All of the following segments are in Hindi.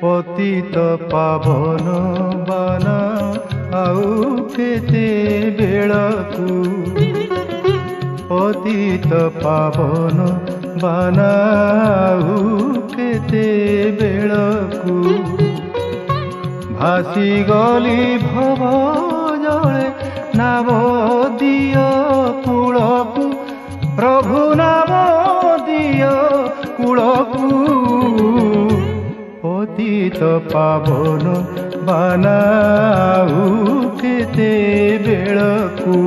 पतित पावन बाना आउ केते बेळकु पतित पावन बाना आउ केते बेळकु भासी गली भव जले नाम दियो कूलकु प्रभु नाम दियो कूलकु पतित पावन बाना आउ केते बेळकु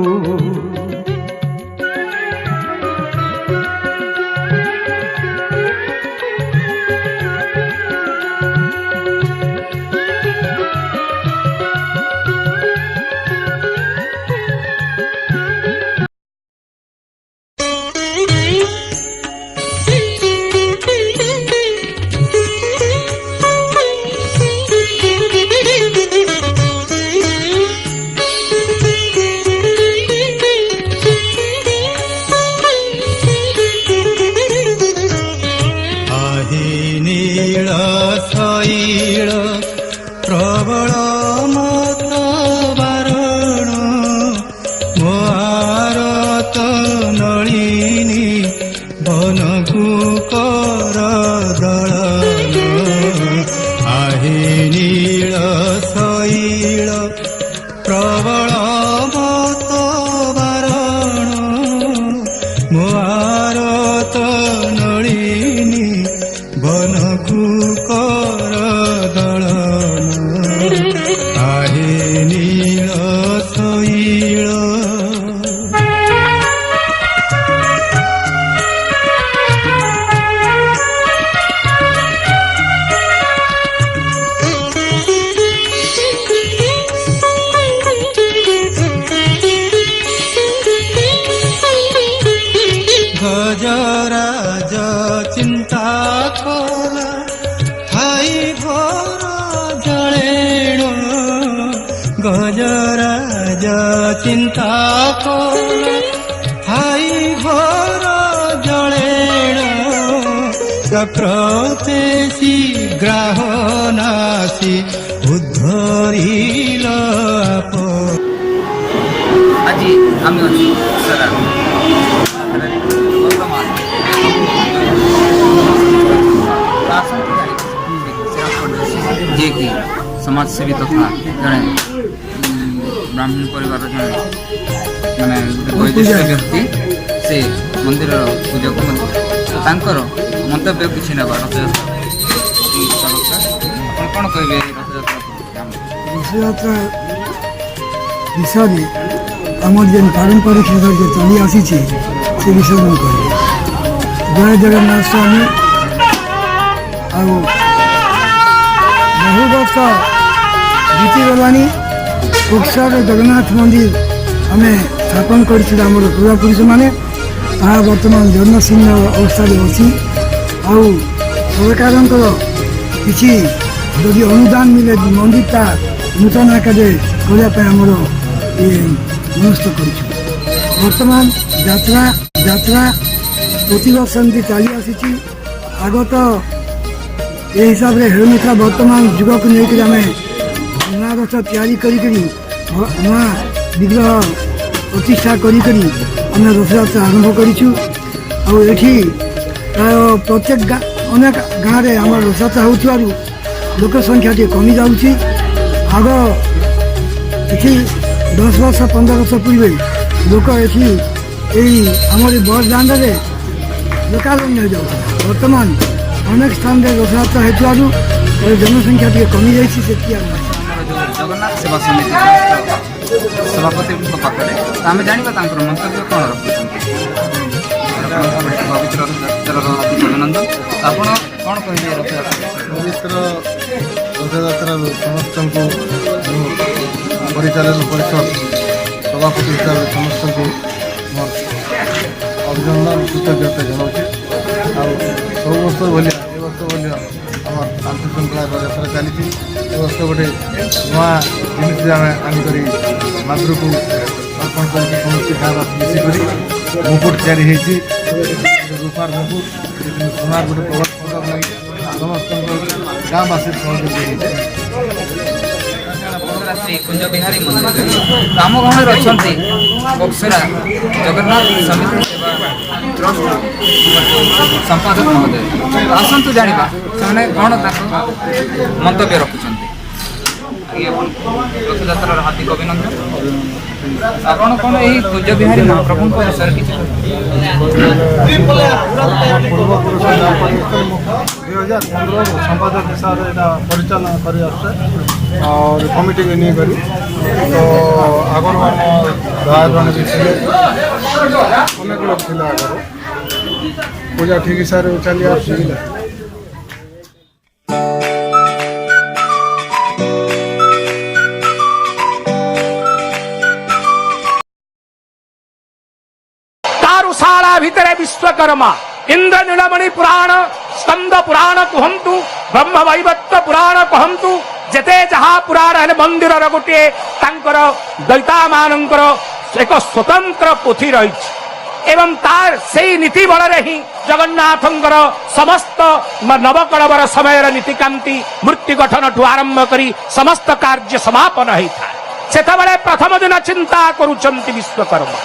प्रबल मत बारण मोरत नलिनी बनकु कर दलन आहे नील शैल प्रबल मत बारण मोरत नलिनी बनकु कर दलन आहे नील शैल गजराज चिंता कला हाई भोर जलेण गजराज चिंता कला हाई भोर जलेण चक्रते शीघ्राह नासी उद्धरिल आप आज आम्ही जे कि समाजसेवी तथा जड़े ब्राह्मण परिवार जड़े माने वैदिक व्यक्ति से मंदिर पूजक मंतव्य किसी ना कौन कहे रथयात्रा विषय में आम जेन पारंपरिक हिसाब से चली आसी से विषय में कह जय जगन्नाथ स्वामी बहु वर्ष बीती गलानी उक्सर जगन्नाथ मंदिर आम स्थापन कर पूर्वपुरुष मैंने बर्तमान जन्मशीर्ण अवस्था अच्छी सरकार किसी जदि अनुदान मिले मंदिरटा नूतन आकार करने मनस्थ कर बर्तमान यात्रा यात्रा प्रति वर्ष एमती चली आसी आगत ये हिसाब से हेलमेटा बर्तमान जुग को लेकर आम नुआ रथ तैयारी नुआ विग्रह प्रतिष्ठा करी आम रथयात्रा आरंभ करूँ प्राय प्रत्येक अनेक गाँव में आम रथयात्रा हो लोक संख्या टी कमी जाऊँगी आग ये 10 वर्ष 15 वर्ष पूर्व लोक ये आमर बसदान में लोकारण्य जाऊ बर्तमान अनेक स्थान में रथयात्रा हेतु जनसंख्या टी कमी जाइए जगन्नाथ सेवा समिति सभापति पाखे आम जाना मंतव्य कौन पवित्र अभिनंदन आप कौन कहे पवित्र रथयात्रा समस्त परिचालन परिषद सभापति हिसाब से समस्त को अभिनंदन कृतज्ञता जनाऊँ सब वर्ष भाया ए वर्ष भाया आम शांति श्रृंखला यात्रा चली वर्ष गोटे नुआ जिन आम आनिक मातृ को अर्पण कर समस्त गाँव मिसिक मुकुट तैयारी रूपार मुकुट सोनार गोटे प्रभाव लगे समस्त ଗାଁବାସୀ ସହଯୋଗ ଦେଇଛି। ଶ୍ରୀ କୁଞ୍ଜ ବିହାରୀ ମନ୍ଦିର ଆମ ଗହଣରେ ଅଛନ୍ତି ବକ୍ସରା ଜଗନ୍ନାଥ ସମିତି ସେବା ଟ୍ରଷ୍ଟ ସମ୍ପାଦକ ମହୋଦୟ। ଆସନ୍ତୁ ଜାଣିବା ସେମାନେ କ'ଣ ତାଙ୍କ ମନ୍ତବ୍ୟ ରଖୁଛନ୍ତି। ରଥଯାତ୍ରାର ହାର୍ଦ୍ଦିକ ଅଭିନନ୍ଦନ। ଆପଣ କ'ଣ ଏହି କୁଞ୍ଜ ବିହାରୀ ମହାପ୍ରଭୁଙ୍କ ବିଷୟରେ କିଛି ପୂର୍ବପୁରୁଷ 2015 ସମ୍ପାଦକ ହିସାବରେ ଏଇଟା ପରିଚାଳନା କରି ଆସୁଛେ और कमिटी के नहीं करी तो आगर आम जने भी थे अनेक लोग थे आगर पूजा ठीक हिसाब से चली आसला। दारुशाला भितर विश्वकर्मा इंद्र नीलमणि पुराण स्कंद पुराण कहतु ब्रह्म वैवत्व पुराण कहतु जेते जहा पुराण है मंदिर गोटे दैता मानकर एक स्वतंत्र पोथी रही एवं तार से नीति बल ही जगन्नाथंकर समस्त नवकलवर समय नीतिकांति मूर्ति गठन ठू आरंभ करी समस्त कार्य समापन होता से प्रथम दिन चिंता करुचंती विश्वकर्मा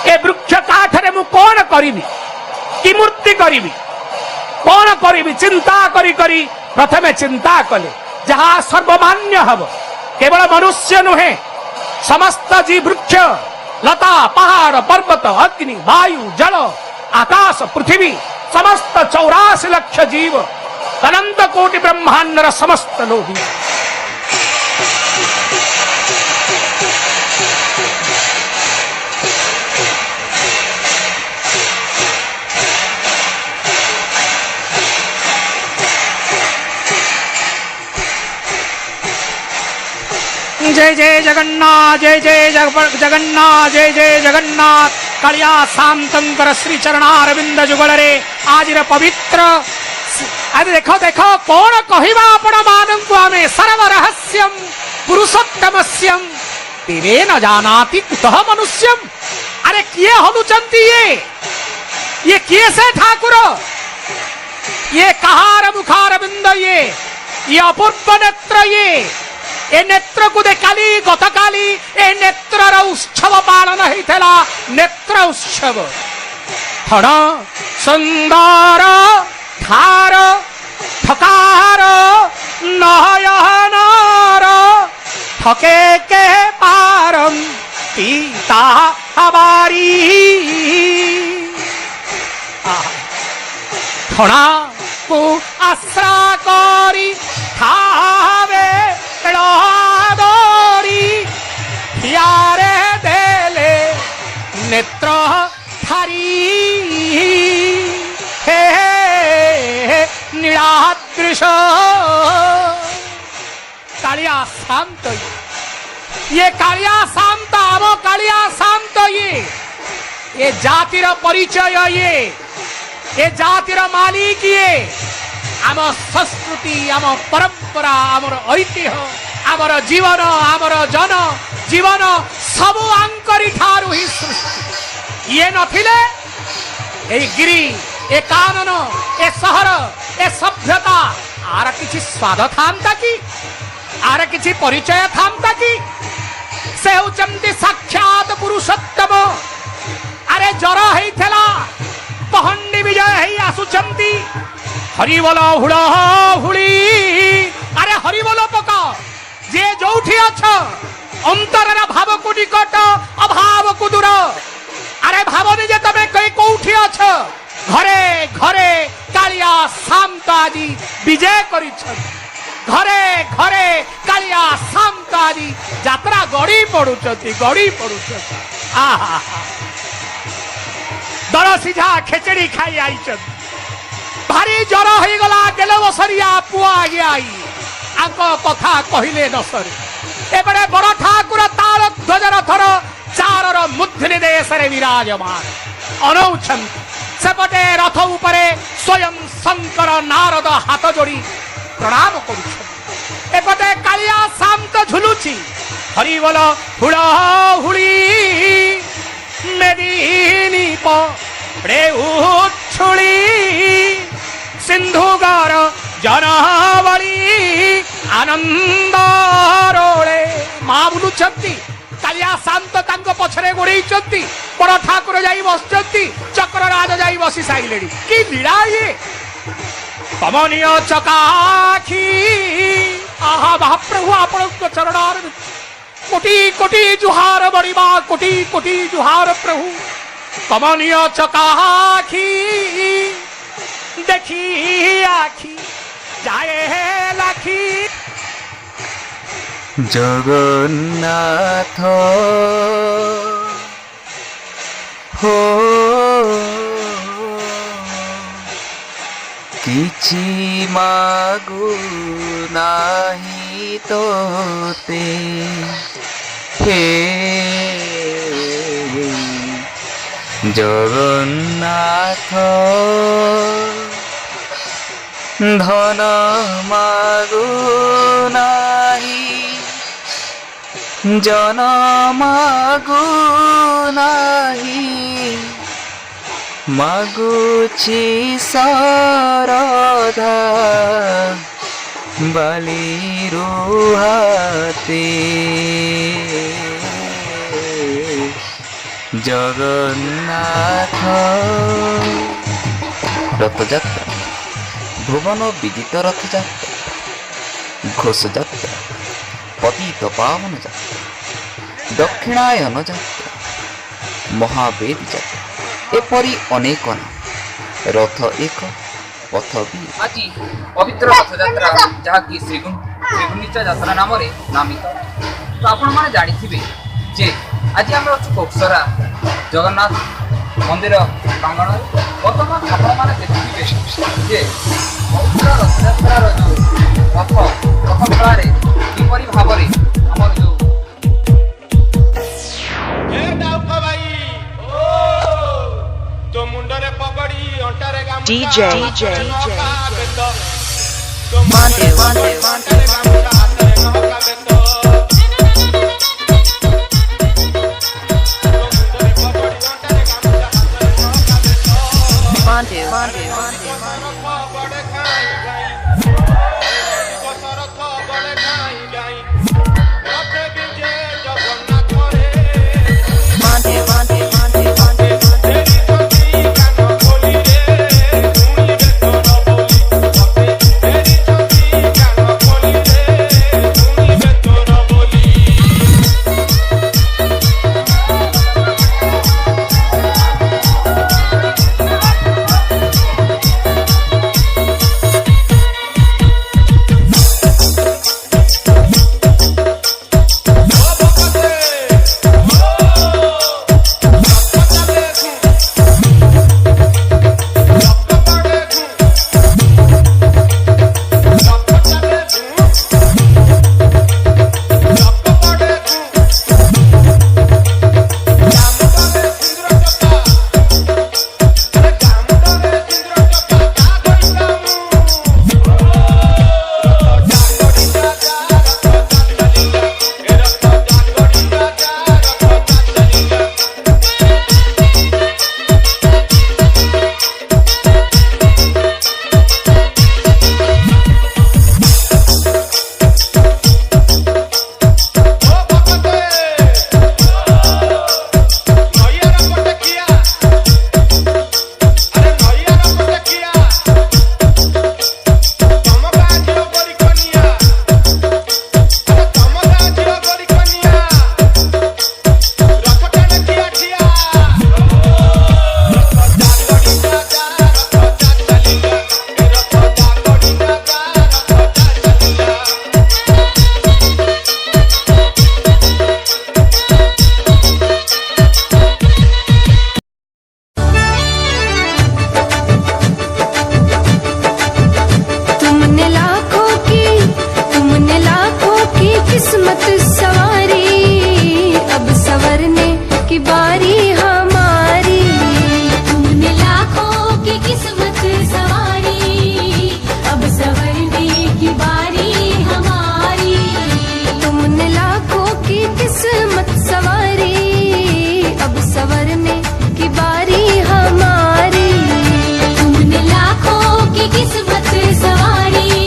ए वृक्ष काठरे मु कौन करी कि मूर्ति करी कौन करी चिंता करी करी प्रथमे चिंता कले जहा सर्वमान्य हब केवल मनुष्य नुहे समस्त जी वृक्ष लता पहाड़ पर्वत अग्नि वायु जल आकाश पृथ्वी समस्त 84 लाख जीव अनंत कोटि ब्रह्मांडर समस्त लोभी जय जय जगन्नाथ जय जय जगन्नाथ जय जय जगन्नाथ कालिया शांतंकर श्री चरणारविंद जुगल रे आज पवित्र अरे देखो देखो कौन कहवा आपण मानंकु आमे सर्व रहस्यम पुरुषोत्तमस्यम तेरे न जानाति कुतः मनुष्यम। अरे किए हनुचंती ये किए से ठाकुर ये कहार मुखार बिंद ये अपूर्व नेत्र ये नेत्र को देखाली गतकाली ए नेत्र उत्सव पालन होता नेत्र उत्सव थण सुंदर ठार ठकार नयनार ठके के पारम पीता हमारी थणा को आश्रा करी ठावे देले नेत्र थारी हे नीलादृश कालिया शांत ये कालिया शांत आम कालिया शांत ये जातिर परिचय ये जातिर मालिक ये आम संस्कृति आम परंपरा आमर ऐतिह्य आमर जीवन आमर जन जीवन सब आंकरी ठारू ही सृष्टि ये नथिले ए गिरी ए कानन ए सहर ए सभ्यता आर किछि स्वाद थांता कि आर किछि परिचय थांता कि से होचंती साक्षात पुरुषोत्तम। अरे जर हेइथला पहंडी विजय हेइ आसुचंती हरिबोल हुड़ हुड़ी अरे हरिबोल पका जे जोठी अछ अंतरर भाव को निकट अभाव को दूर। अरे भावनी जे तमे कई कोठी अछ घरे घरे कालिया शांत आदि विजय करिछ घरे घरे कालिया शांत आदि यात्रा गड़ी पड़ुचती आहा दर सीझा खेचड़ी खाई आइछन भारी जर हो गला गेले बसरिया पुआ आगे आई आंको कथा कहिले न सरे एबरे बड़ ठाकुर तार ध्वजर थर चारर मुद्रिनी देश रे विराजमान अनौछन सेपटे रथ उपरे स्वयं शंकर नारद हाथ जोड़ी प्रणाम करुछन एपटे कालिया शांत झुलुची हरिबोल हुड़ हुड़ी मेदिनी पड़े उछुड़ी सिंधुगार ଜନବଳି ଆନନ୍ଦ ରୋଳେ ମା ବୁଲୁଛନ୍ତି କାଳିଆ ଶାନ୍ତ ତାଙ୍କ ପଛରେ ଗୋଡ଼େଇଛନ୍ତି ବଡ଼ ଠାକୁର ଯାଇ ବସିଛନ୍ତି ଚକ୍ର ରାଜ ଯାଇ ବସି ସାରିଲେଣି କି ଲୀଳା ଇଏ କମନୀୟ ଚକାଖି ଆହା ମହାପ୍ରଭୁ ଆପଣଙ୍କ ଚରଣରେ କୋଟି କୋଟି ଜୁହାର ବଢ଼ିବା କୋଟି କୋଟି ଜୁହାର ପ୍ରଭୁ କମନୀୟ ଚକାଖି ଦେଖି ଆଖି ଯାଏ ଲାଖି জগন্নাথ হো কিছু মাগু নাহি তোতে হে জগন্নাথ ধন মাগু নাহি জন মাগু নাহি মাগুছি শারদা বালি রুহাতে জগন্নাথ রথযাত্রা ভুবন বিদিত রথযাত্রা ঘোষযাত্রা পতিত পাবন যাত্রা দক্ষিণায়ন যাত্রা মহাবেদ যাত্রা এপরি অনেক নাম রথ এক পথ বি ଆଜି ପବିତ୍ର ରଥଯାତ୍ରା ଯାହାକି ଶ୍ରୀଗୁଣ୍ଡିଚା ଯାତ୍ରା ନାମରେ ନାମିତ ତ ଆପଣମାନେ ଜାଣିଥିବେ ଯେ ଆଜି ଆମେ ଅଛୁ କୋକସରା ଜଗନ୍ନାଥ ମନ୍ଦିର ପ୍ରାଙ୍ଗଣରେ ବର୍ତ୍ତମାନ ଆପଣମାନେ ଦେଖିଥିବେ ଯେ ପବିତ୍ର ରଥଯାତ୍ରାର ଯେଉଁ ରଥଖଳାରେ କିପରି ଭାବରେ ଆମର ଯେଉଁ DJ किस्मत सवारी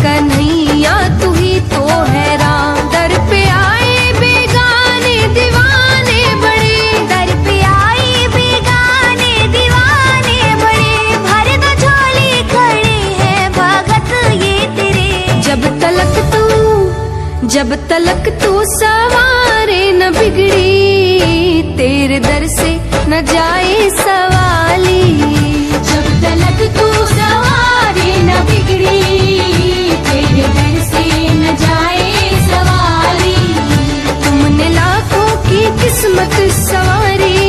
कन्हैया तू ही तो है राम। दर पे आए बेगाने दीवाने बड़े, दर पे आए बेगाने दीवाने बड़े, भर दो झोली खड़े हैं भगत ये तेरे। जब तलक तू सवारे न बिगड़ी, तेरे दर से न जाए सवाली। जब तलक तू सवारे न बिगड़ी, तेरे दर से न जाए सवारी। तुमने लाखों की किस्मत सवारी,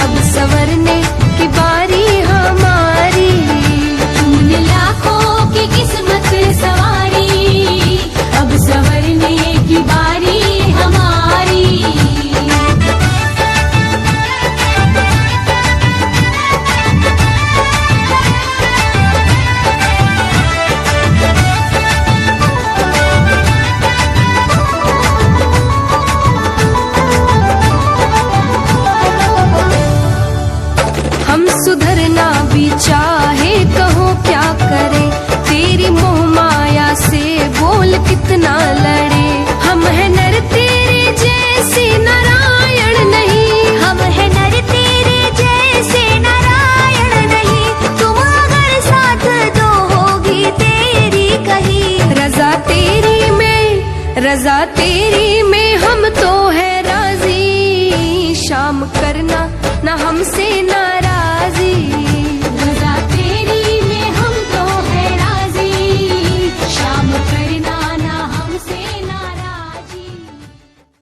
अब सवरने की बारी हमारी। तुमने लाखों की किस्मत सवारी, अब सवरने की बारी हमारी। हम सुधरना भी चाहे कहो क्या करे, तेरी मोह माया से बोल कितना लड़े। हम है नर तेरे जैसे नारायण नहीं, हम है नर तेरे जैसे नारायण नहीं। तुम अगर साथ दो होगी तेरी कही, रजा तेरी में हम तो है राजी। शाम करना न हमसे ना